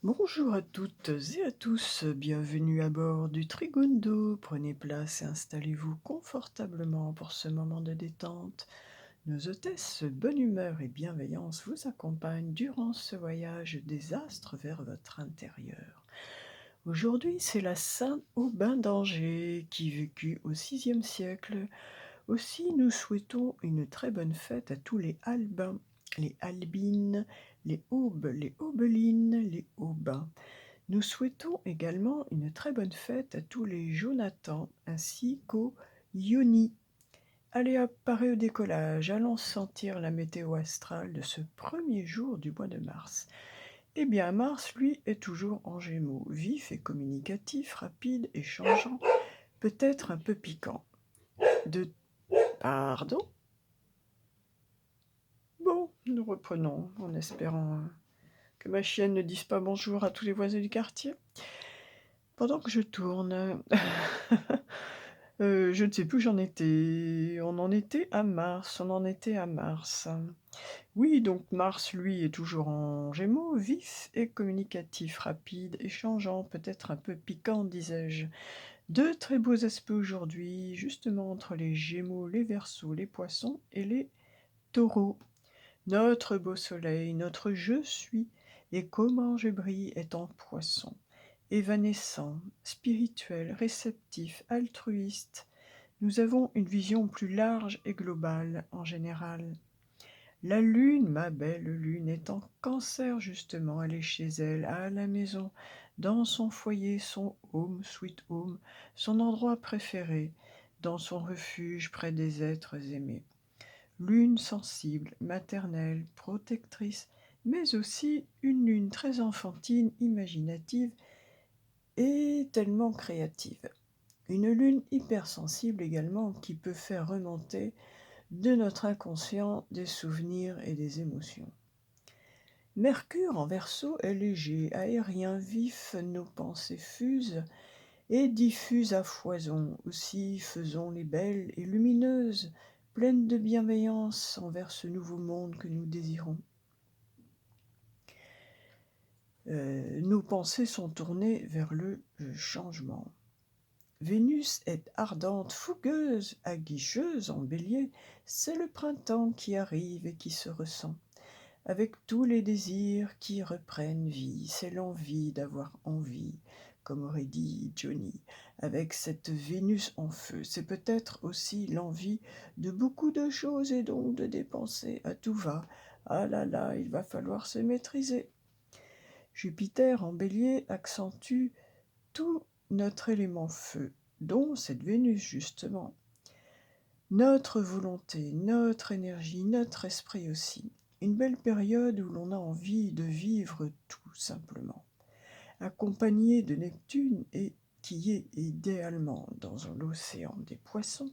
Bonjour à toutes et à tous, bienvenue à bord du Trigundo. Prenez place et installez-vous confortablement pour ce moment de détente. Nos hôtesses, bonne humeur et bienveillance vous accompagnent durant ce voyage des astres vers votre intérieur. Aujourd'hui, c'est la Sainte Aubin d'Angers qui vécut au VIe siècle. Aussi, nous souhaitons une très bonne fête à tous les Albins, les Albines, les Aubes, les Aubelines, les Aubins. Nous souhaitons également une très bonne fête à tous les Jonathan ainsi qu'aux Yoni. Allez hop, paré au décollage, allons sentir la météo astrale de ce premier jour du mois de mars. Eh bien, Mars, lui, est toujours en Gémeaux, vif et communicatif, rapide et changeant, peut-être un peu piquant. De... Pardon? Bon, nous reprenons, en espérant que ma chienne ne dise pas bonjour à tous les voisins du quartier. Pendant que je tourne, je ne sais plus où j'en étais. On en était à mars, on en était à mars. Oui, donc Mars, lui, est toujours en Gémeaux, vif et communicatif, rapide et changeant, peut-être un peu piquant, disais-je. Deux très beaux aspects aujourd'hui, justement entre les Gémeaux, les Verseaux, les Poissons et les Taureaux. Notre beau soleil, notre je suis, et comment je brille est en Poisson. Évanescent, spirituel, réceptif, altruiste, nous avons une vision plus large et globale en général. La lune, ma belle lune, est en Cancer justement, elle est chez elle, à la maison, dans son foyer, son home, sweet home, son endroit préféré, dans son refuge près des êtres aimés. Lune sensible, maternelle, protectrice, mais aussi une lune très enfantine, imaginative et tellement créative. Une lune hypersensible également qui peut faire remonter de notre inconscient des souvenirs et des émotions. Mercure en Verseau est léger, aérien, vif, nos pensées fusent et diffusent à foison. Aussi faisons les belles et lumineuses, pleines de bienveillance envers ce nouveau monde que nous désirons. Nos pensées sont tournées vers le changement. Vénus est ardente, fougueuse, aguicheuse en Bélier, c'est le printemps qui arrive et qui se ressent. Avec tous les désirs qui reprennent vie, c'est l'envie d'avoir envie, comme aurait dit Johnny. Avec cette Vénus en feu, c'est peut-être aussi l'envie de beaucoup de choses et donc de dépenser à tout va. Ah là là, il va falloir se maîtriser. Jupiter en Bélier accentue tout notre élément feu, dont cette Vénus justement. Notre volonté, notre énergie, notre esprit aussi. Une belle période où l'on a envie de vivre tout simplement. Accompagné de Neptune et qui est idéalement dans l'océan des poissons,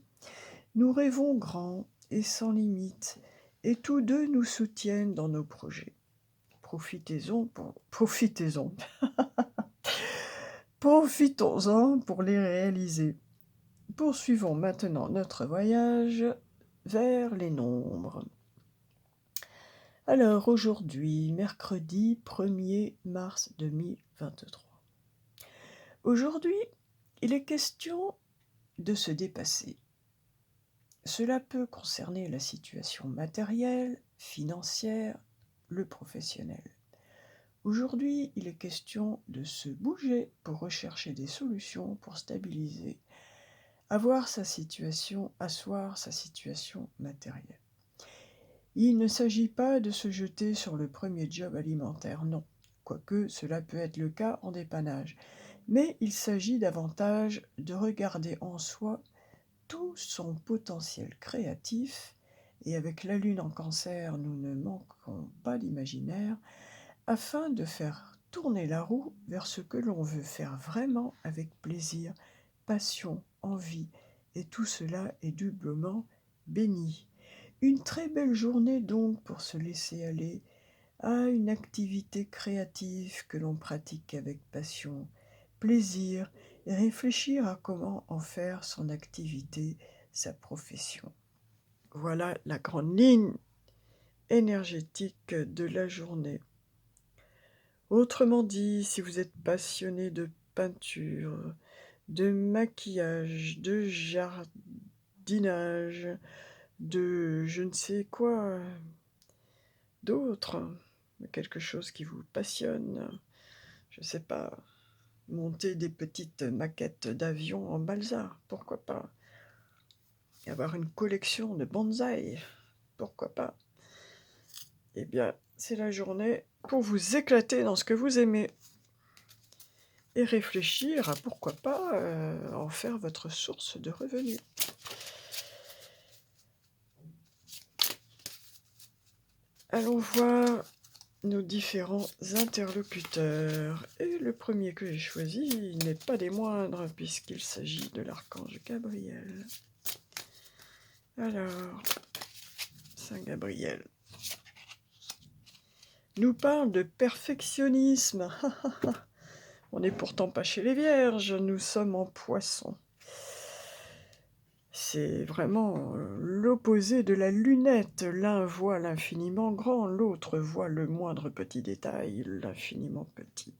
nous rêvons grand et sans limite, et tous deux nous soutiennent dans nos projets. Profitons-en pour les réaliser. Poursuivons maintenant notre voyage vers les nombres. Alors aujourd'hui, mercredi 1er mars 2023. Aujourd'hui, il est question de se dépasser. Cela peut concerner la situation matérielle, financière, le professionnel. Aujourd'hui, il est question de se bouger pour rechercher des solutions pour stabiliser, asseoir sa situation matérielle. Il ne s'agit pas de se jeter sur le premier job alimentaire, non, quoique cela peut être le cas en dépannage, mais il s'agit davantage de regarder en soi tout son potentiel créatif, et avec la lune en Cancer, nous ne manquons pas d'imaginaire, afin de faire tourner la roue vers ce que l'on veut faire vraiment avec plaisir, passion, envie, et tout cela est doublement béni. Une très belle journée donc pour se laisser aller à une activité créative que l'on pratique avec passion, plaisir et réfléchir à comment en faire son activité, sa profession. Voilà la grande ligne énergétique de la journée. Autrement dit, si vous êtes passionné de peinture, de maquillage, de jardinage, de je ne sais quoi d'autre, quelque chose qui vous passionne, je sais pas, monter des petites maquettes d'avions en balsa, pourquoi pas? Et avoir une collection de bonsaï, pourquoi pas? Eh bien, c'est la journée pour vous éclater dans ce que vous aimez et réfléchir à pourquoi pas, en faire votre source de revenus. Allons voir nos différents interlocuteurs et le premier que j'ai choisi n'est pas des moindres puisqu'il s'agit de l'archange Gabriel. Alors, Saint Gabriel nous parle de perfectionnisme. On n'est pourtant pas chez les vierges, nous sommes en poisson. C'est vraiment l'opposé de la lunette. L'un voit l'infiniment grand, l'autre voit le moindre petit détail, l'infiniment petit.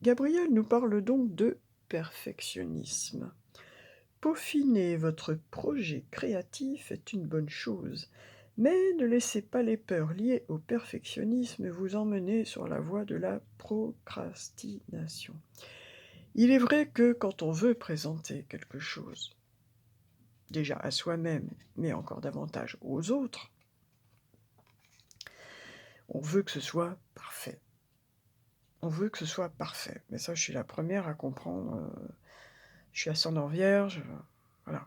Gabriel nous parle donc de perfectionnisme. Peaufiner votre projet créatif est une bonne chose, mais ne laissez pas les peurs liées au perfectionnisme vous emmener sur la voie de la procrastination. Il est vrai que quand on veut présenter quelque chose, déjà à soi-même, mais encore davantage aux autres, on veut que ce soit parfait. On veut que ce soit parfait. Mais ça, je suis la première à comprendre. Je suis ascendant vierge, voilà.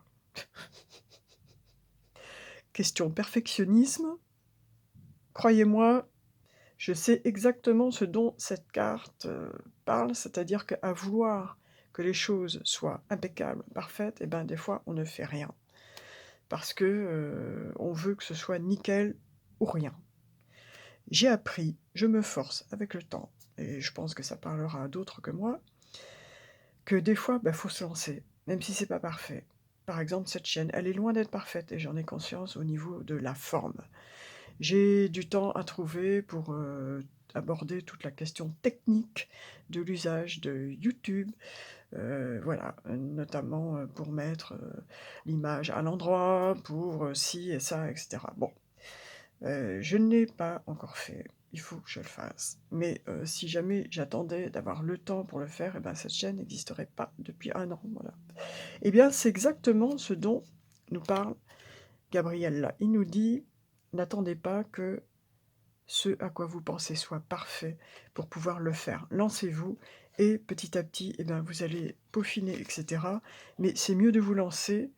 Question perfectionnisme. Croyez-moi, je sais exactement ce dont cette carte parle, c'est-à-dire qu'à vouloir que les choses soient impeccables, parfaites, et ben des fois on ne fait rien. Parce que on veut que ce soit nickel ou rien. J'ai appris, je me force avec le temps, et je pense que ça parlera à d'autres que moi, que des fois, faut se lancer, même si c'est pas parfait. Par exemple, cette chaîne, elle est loin d'être parfaite et j'en ai conscience au niveau de la forme. J'ai du temps à trouver pour, aborder toute la question technique de l'usage de YouTube, voilà, notamment, pour mettre, l'image à l'endroit, pour, ci et ça et cetera. Bon, je ne l'ai pas encore fait, il faut que je le fasse. Mais, si jamais j'attendais d'avoir le temps pour le faire, et ben, cette chaîne n'existerait pas depuis 1 an, voilà. Eh bien, c'est exactement ce dont nous parle Gabriel là. Il nous dit: «N'attendez pas que ce à quoi vous pensez soit parfait pour pouvoir le faire. Lancez-vous et petit à petit, eh ben, vous allez peaufiner et cetera. Mais c'est mieux de vous lancer,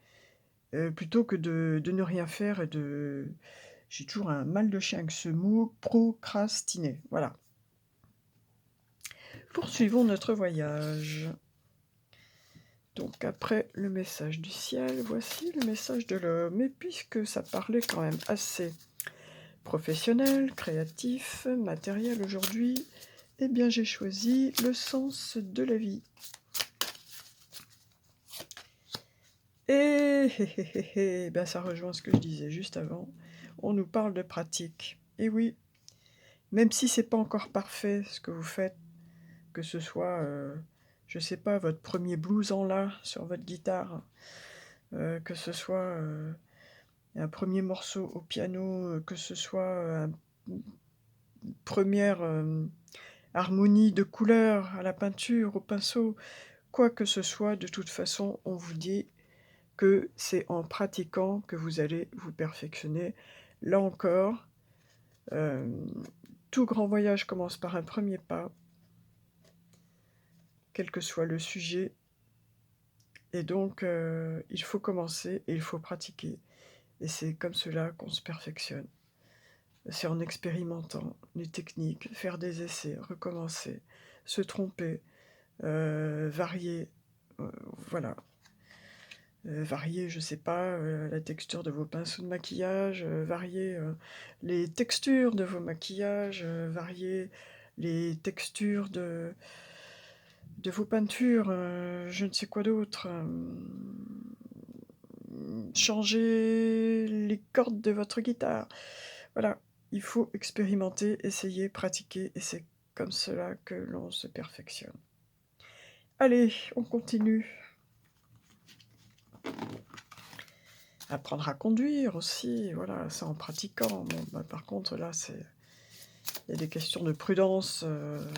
plutôt que de ne rien faire et de» j'ai toujours un mal de chien avec ce mot, procrastiner, voilà. Poursuivons notre voyage. Donc après le message du ciel, voici le message de l'homme. Et puisque ça parlait quand même assez professionnel, créatif, matériel aujourd'hui, eh bien j'ai choisi le sens de la vie. Et ben ça rejoint ce que je disais juste avant. On nous parle de pratique. Et oui, même si c'est pas encore parfait ce que vous faites, que ce soit, je sais pas, votre premier blues en la sur votre guitare, que ce soit, un premier morceau au piano, que ce soit, une première, harmonie de couleurs à la peinture, au pinceau, quoi que ce soit, de toute façon, on vous dit que c'est en pratiquant que vous allez vous perfectionner. Là encore, hem, tout grand voyage commence par un premier pas, quel que soit le sujet et donc il faut commencer et il faut pratiquer et c'est comme cela qu'on se perfectionne. C'est en expérimentant les techniques, faire des essais, recommencer, se tromper, varier, voilà. Varier, je sais pas, la texture de vos pinceaux de maquillage, varier, les textures de vos maquillages, varier les textures de vos peintures, je ne sais quoi d'autre, changer les cordes de votre guitare. Voilà, il faut expérimenter, essayer, pratiquer et c'est comme cela que l'on se perfectionne. Allez, on continue. Apprendre à conduire aussi, voilà, ça en pratiquant. Bon, bah, par contre, là, il y a des questions de prudence,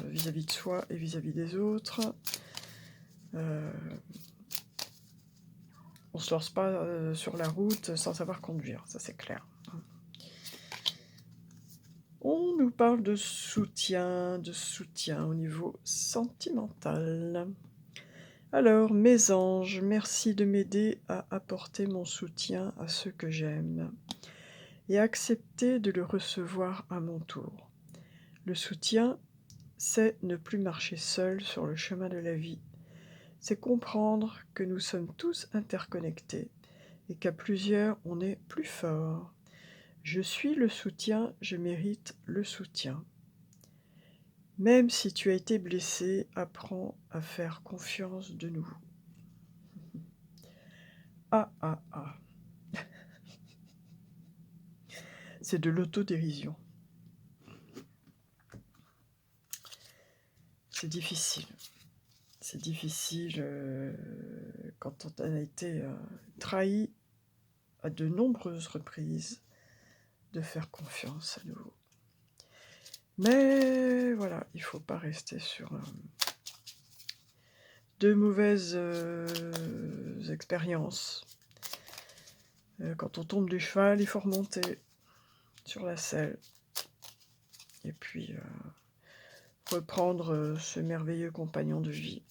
vis-à-vis de soi et vis-à-vis des autres. Heu, on se lance pas, sur la route sans savoir conduire, ça c'est clair. On nous parle de soutien au niveau sentimental. Alors, mes anges, merci de m'aider à apporter mon soutien à ceux que j'aime et accepter de le recevoir à mon tour. Le soutien, c'est ne plus marcher seul sur le chemin de la vie. C'est comprendre que nous sommes tous interconnectés et qu'à plusieurs, on est plus fort. Je suis le soutien, je mérite le soutien. Même si tu as été blessé, apprends à faire confiance de nouveau. Ah, ah, ah. C'est de l'autodérision. C'est difficile. C'est difficile quand on a été trahi à de nombreuses reprises de faire confiance à nouveau. Mais voilà, il ne faut pas rester sur de mauvaises expériences. Quand on tombe du cheval, il faut remonter sur la selle. Et puis reprendre ce merveilleux compagnon de vie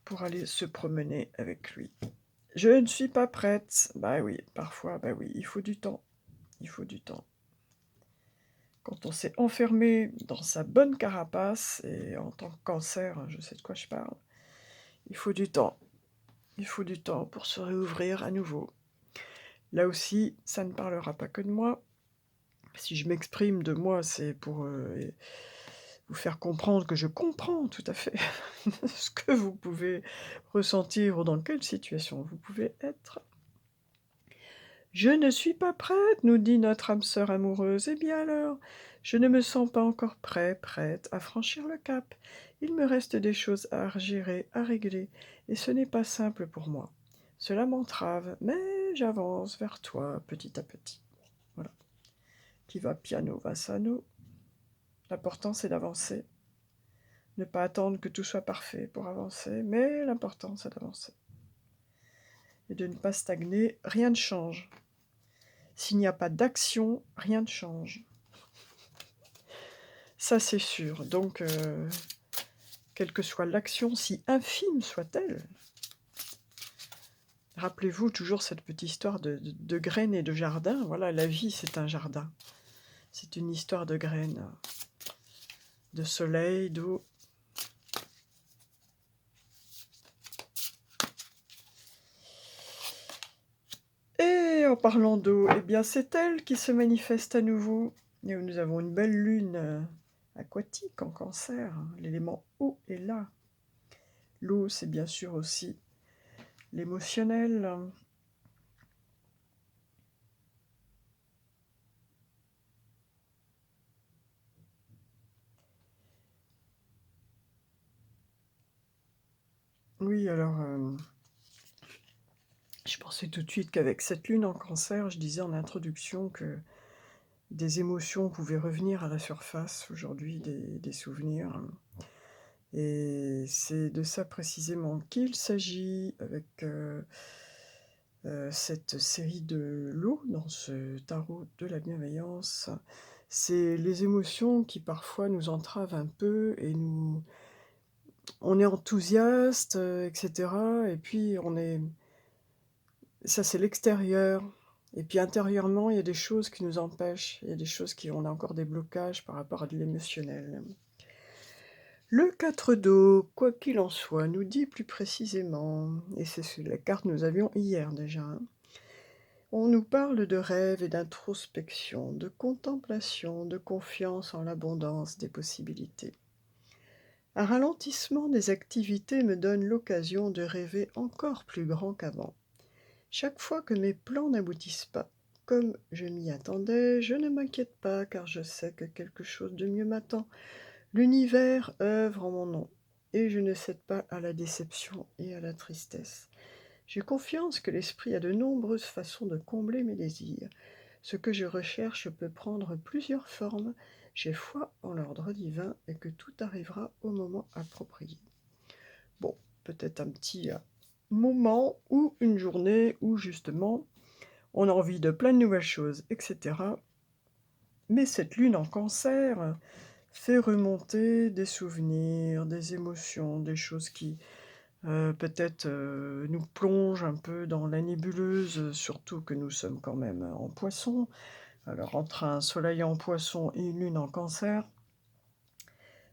pour aller se promener avec lui. Je ne suis pas prête. Bah oui, parfois, bah oui, il faut du temps. Il faut du temps. Quand on s'est enfermé dans sa bonne carapace, et en tant que cancer, je sais de quoi je parle, il faut du temps. Il faut du temps pour se réouvrir à nouveau. Là aussi, ça ne parlera pas que de moi. Si je m'exprime de moi, c'est pour vous faire comprendre que je comprends tout à fait ce que vous pouvez ressentir ou dans quelle situation vous pouvez être. Je ne suis pas prête, nous dit notre âme sœur amoureuse. Eh bien alors, je ne me sens pas encore prête à franchir le cap. Il me reste des choses à gérer, à régler, et ce n'est pas simple pour moi. Cela m'entrave, mais j'avance vers toi petit à petit. Voilà. Qui va piano va sano. L'important c'est d'avancer. Ne pas attendre que tout soit parfait pour avancer, mais l'important c'est d'avancer. Et de ne pas stagner, rien ne change. S'il n'y a pas d'action, rien ne change. Ça, c'est sûr. Donc, quelle que soit l'action, si infime soit-elle, rappelez-vous toujours cette petite histoire de graines et de jardin. Voilà, la vie, c'est un jardin. C'est une histoire de graines, de soleil, d'eau. Et en parlant d'eau, eh bien, c'est elle qui se manifeste à nouveau. Et nous avons une belle lune aquatique en cancer. L'élément eau est là. L'eau, c'est bien sûr aussi l'émotionnel. Oui, alors, je pensais tout de suite qu'avec cette lune en cancer, je disais en introduction que des émotions pouvaient revenir à la surface aujourd'hui, des souvenirs. Et c'est de ça précisément qu'il s'agit avec cette série de lots dans ce tarot de la bienveillance. C'est les émotions qui parfois nous entravent un peu et on est enthousiaste, etc. Et puis ça c'est l'extérieur. Et puis intérieurement, il y a des choses qui nous empêchent, il y a des choses on a encore des blocages par rapport à de l'émotionnel. Le 4 d'eau, quoi qu'il en soit, nous dit plus précisément, et c'est la carte que nous avions hier déjà, on nous parle de rêve et d'introspection, de contemplation, de confiance en l'abondance des possibilités. Un ralentissement des activités me donne l'occasion de rêver encore plus grand qu'avant. Chaque fois que mes plans n'aboutissent pas, comme je m'y attendais, je ne m'inquiète pas car je sais que quelque chose de mieux m'attend. L'univers œuvre en mon nom et je ne cède pas à la déception et à la tristesse. J'ai confiance que l'esprit a de nombreuses façons de combler mes désirs. Ce que je recherche peut prendre plusieurs formes. J'ai foi en l'ordre divin et que tout arrivera au moment approprié. Bon, peut-être un petit moment ou une journée où justement on a envie de plein de nouvelles choses, etc. Mais cette lune en cancer fait remonter des souvenirs, des émotions, des choses qui peut-être nous plongent un peu dans la nébuleuse, surtout que nous sommes quand même en poisson. Alors entre un soleil en poisson et une lune en cancer,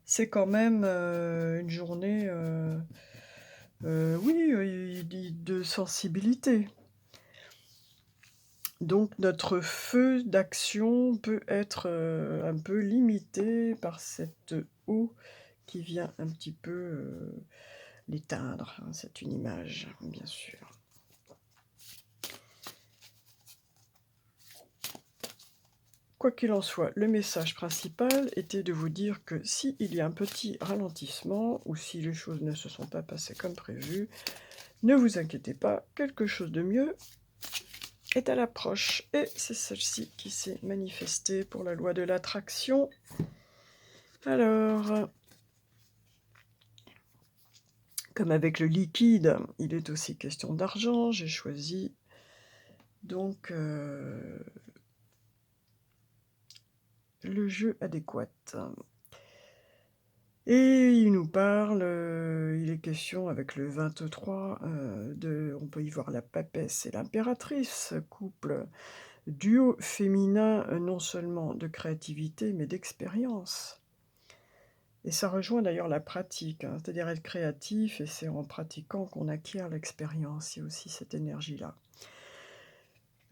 c'est quand même une journée, oui, de sensibilité. Donc notre feu d'action peut être, un peu limité par cette eau qui vient un petit peu, l'éteindre, hein. C'est une image, bien sûr. Quoi qu'il en soit, le message principal était de vous dire que s'il y a un petit ralentissement ou si les choses ne se sont pas passées comme prévu, ne vous inquiétez pas, quelque chose de mieux est à l'approche. Et c'est celle-ci qui s'est manifestée pour la loi de l'attraction. Alors, comme avec le liquide, il est aussi question d'argent. J'ai choisi donc le jeu adéquat. Et il nous parle, il est question avec le 23, on peut y voir la papesse et l'impératrice, couple, duo féminin, non seulement de créativité, mais d'expérience. Et ça rejoint d'ailleurs la pratique, hein, c'est-à-dire être créatif et c'est en pratiquant qu'on acquiert l'expérience, il y a aussi cette énergie-là.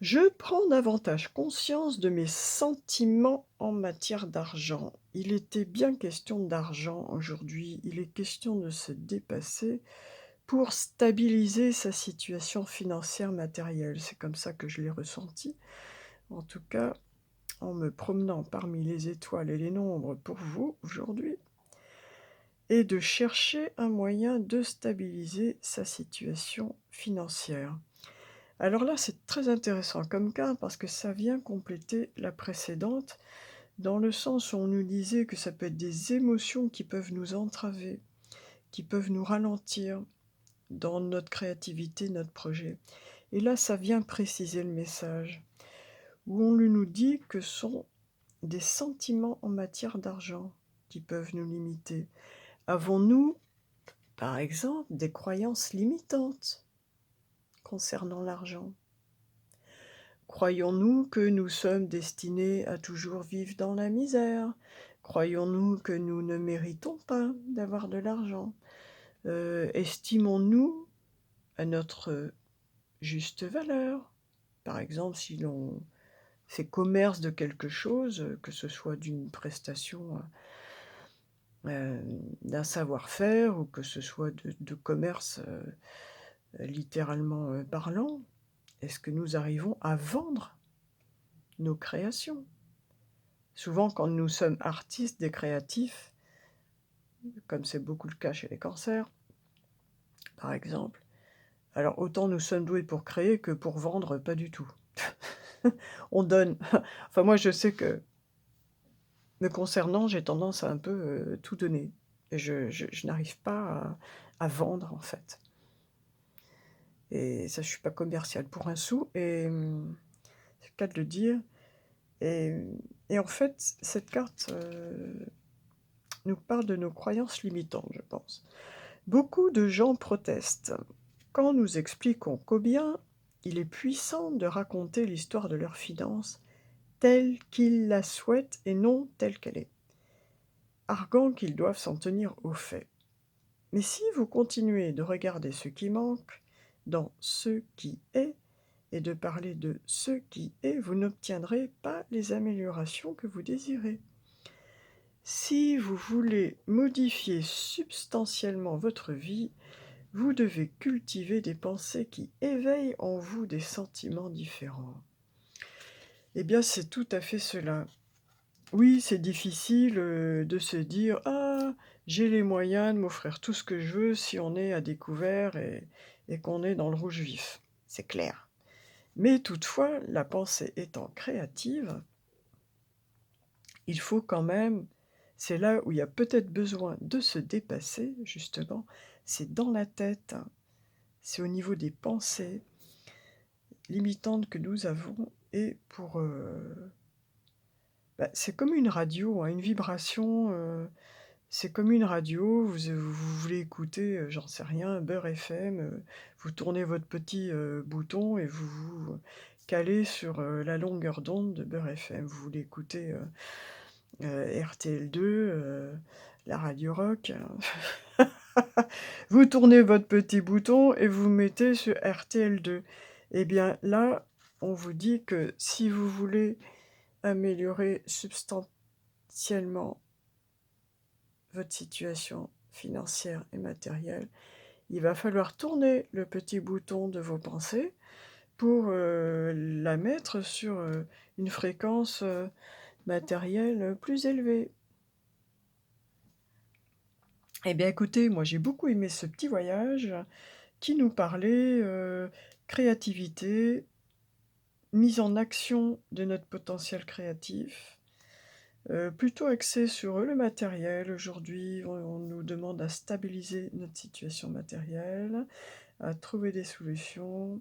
Je prends davantage conscience de mes sentiments en matière d'argent. Il était bien question d'argent aujourd'hui, il est question de se dépasser pour stabiliser sa situation financière matérielle. C'est comme ça que je l'ai ressenti, en tout cas en me promenant parmi les étoiles et les nombres pour vous aujourd'hui, et de chercher un moyen de stabiliser sa situation financière. Alors là, c'est très intéressant comme cas parce que ça vient compléter la précédente, dans le sens où on nous disait que ça peut être des émotions qui peuvent nous entraver, qui peuvent nous ralentir dans notre créativité, notre projet. Et là, ça vient préciser le message, où on nous dit que ce sont des sentiments en matière d'argent qui peuvent nous limiter. Avons-nous, par exemple, des croyances limitantes concernant l'argent? Croyons-nous que nous sommes destinés à toujours vivre dans la misère? Croyons-nous que nous ne méritons pas d'avoir de l'argent? Estimons-nous à notre juste valeur? Par exemple, si l'on fait commerce de quelque chose, que ce soit d'une prestation, d'un savoir-faire ou que ce soit de commerce, littéralement, parlant, est-ce que nous arrivons à vendre nos créations? Souvent, quand nous sommes artistes, des créatifs, comme c'est beaucoup le cas chez les cancers, par exemple, alors autant nous sommes doués pour créer que pour vendre, pas du tout. On donne. Enfin moi je sais que, me concernant, j'ai tendance à un peu, tout donner et je n'arrive pas à vendre, en fait, et ça, je suis pas commerciale pour un sou et c'est le cas de le dire et et en fait, cette carte, nous parle de nos croyances limitantes, je pense. Beaucoup de gens protestent quand nous expliquons combien il est puissant de raconter l'histoire de leurs finances telle qu'ils la souhaitent et non telle qu'elle est, arguant qu'ils doivent s'en tenir aux faits. Mais si vous continuez de regarder ce qui manque dans ce qui est et de parler de ce qui est, vous n'obtiendrez pas les améliorations que vous désirez. Si vous voulez modifier substantiellement votre vie, vous devez cultiver des pensées qui éveillent en vous des sentiments différents. Eh bien, c'est tout à fait cela. Oui, c'est difficile, de se dire: «Ah, j'ai les moyens de m'offrir tout ce que je veux», si on est à découvert et qu'on est dans le rouge vif. C'est clair. Mais toutefois, la pensée étant créative, il faut quand même c'est là où il y a peut-être besoin de se dépasser justement, c'est dans la tête, c'est au niveau des pensées limitantes que nous avons et pour, c'est comme une radio, hein, une vibration, c'est comme une radio, vous voulez écouter, j'en sais rien, Beurre FM, vous tournez votre petit, bouton et vous vous calez sur, la longueur d'onde de Beurre FM. Vous voulez écouter, RTL2, la radio rock, vous tournez votre petit bouton et vous mettez sur RTL2. Eh bien là, on vous dit que si vous voulez améliorer substantiellement votre situation financière et matérielle, il va falloir tourner le petit bouton de vos pensées pour, la mettre sur, une fréquence, matérielle, plus élevée. Eh bien écoutez, moi j'ai beaucoup aimé ce petit voyage qui nous parlait, créativité, mise en action de notre potentiel créatif, plutôt axé sur, le matériel. Aujourd'hui, on nous demande à stabiliser notre situation matérielle, à trouver des solutions,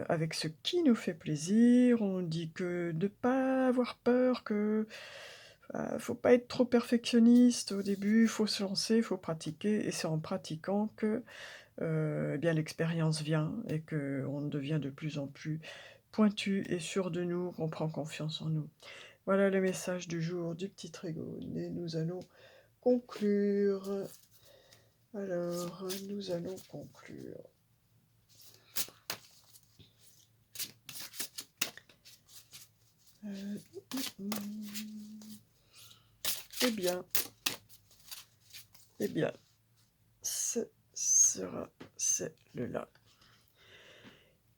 avec ce qui nous fait plaisir. On dit que de pas avoir peur, que, faut pas être trop perfectionniste au début, il faut se lancer, il faut pratiquer et c'est en pratiquant que, eh bien l'expérience vient et qu'on devient de plus en plus pointu et sûr de nous, qu'on prend confiance en nous. Voilà le message du jour du petit Trégone et nous allons conclure. Alors, nous allons conclure. Mmh Eh bien eh bien, ce sera celle-là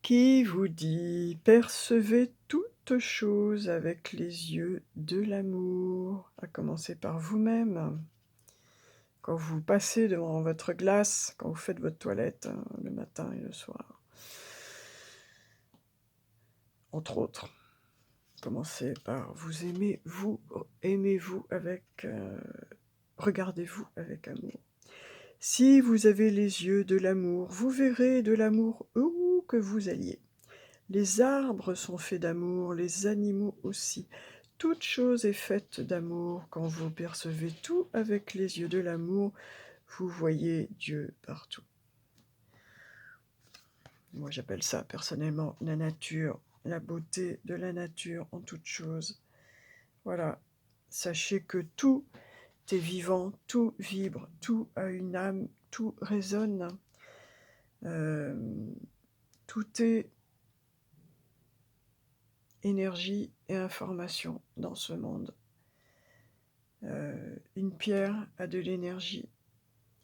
qui vous dit: «Percevez toutes choses avec les yeux de l'amour», à commencer par vous-même. Quand vous passez devant votre glace, quand vous faites votre toilette, le matin et le soir. Entre autres, commencez par vous aimer, vous, aimez-vous avec, regardez-vous avec amour. Si vous avez les yeux de l'amour, vous verrez de l'amour où que vous alliez. Les arbres sont faits d'amour, les animaux aussi. Toute chose est faite d'amour. Quand vous percevez tout avec les yeux de l'amour, vous voyez Dieu partout. Moi, j'appelle ça personnellement la nature, la beauté de la nature en toute chose. Voilà. Sachez que tout est vivant, tout vibre, tout a une âme, tout résonne. Tout est énergie et information dans ce monde. Une pierre a de l'énergie,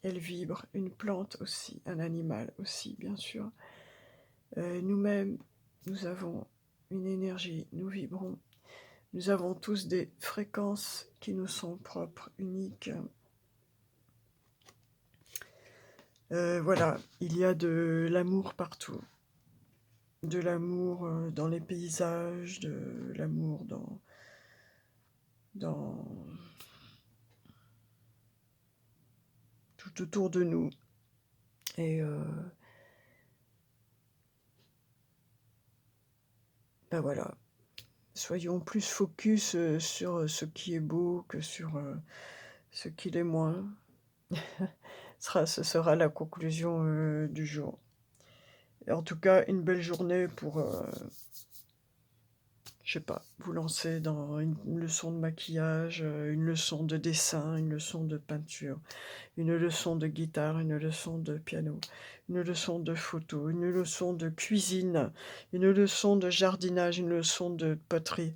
elle vibre, une plante aussi, un animal aussi, bien sûr. Nous-mêmes, nous avons une énergie, nous vibrons. Nous avons tous des fréquences qui nous sont propres, uniques. Voilà, il y a de l'amour partout. De l'amour, dans les paysages, de l'amour dans tout autour de nous et voilà. Soyons plus focus, sur, ce qui est beau que sur, ce qui l'est moins. Ce sera la conclusion, du jour. Et en tout cas, une belle journée pour, je sais pas, vous lancer dans une leçon de maquillage, une leçon de dessin, une leçon de peinture, une leçon de guitare, une leçon de piano, une leçon de photo, une leçon de cuisine, une leçon de jardinage, une leçon de poterie.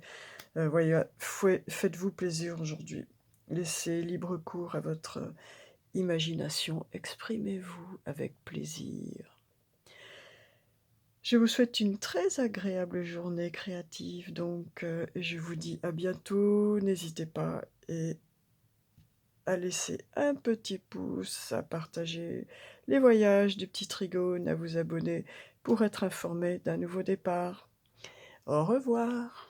Voyez, faites-vous plaisir aujourd'hui. Laissez libre cours à votre imagination, exprimez-vous avec plaisir. Je vous souhaite une très agréable journée créative donc, et je vous dis à bientôt. N'hésitez pas à laisser un petit pouce, à partager les voyages des petits trigones, à vous abonner pour être informé d'un nouveau départ. Au revoir.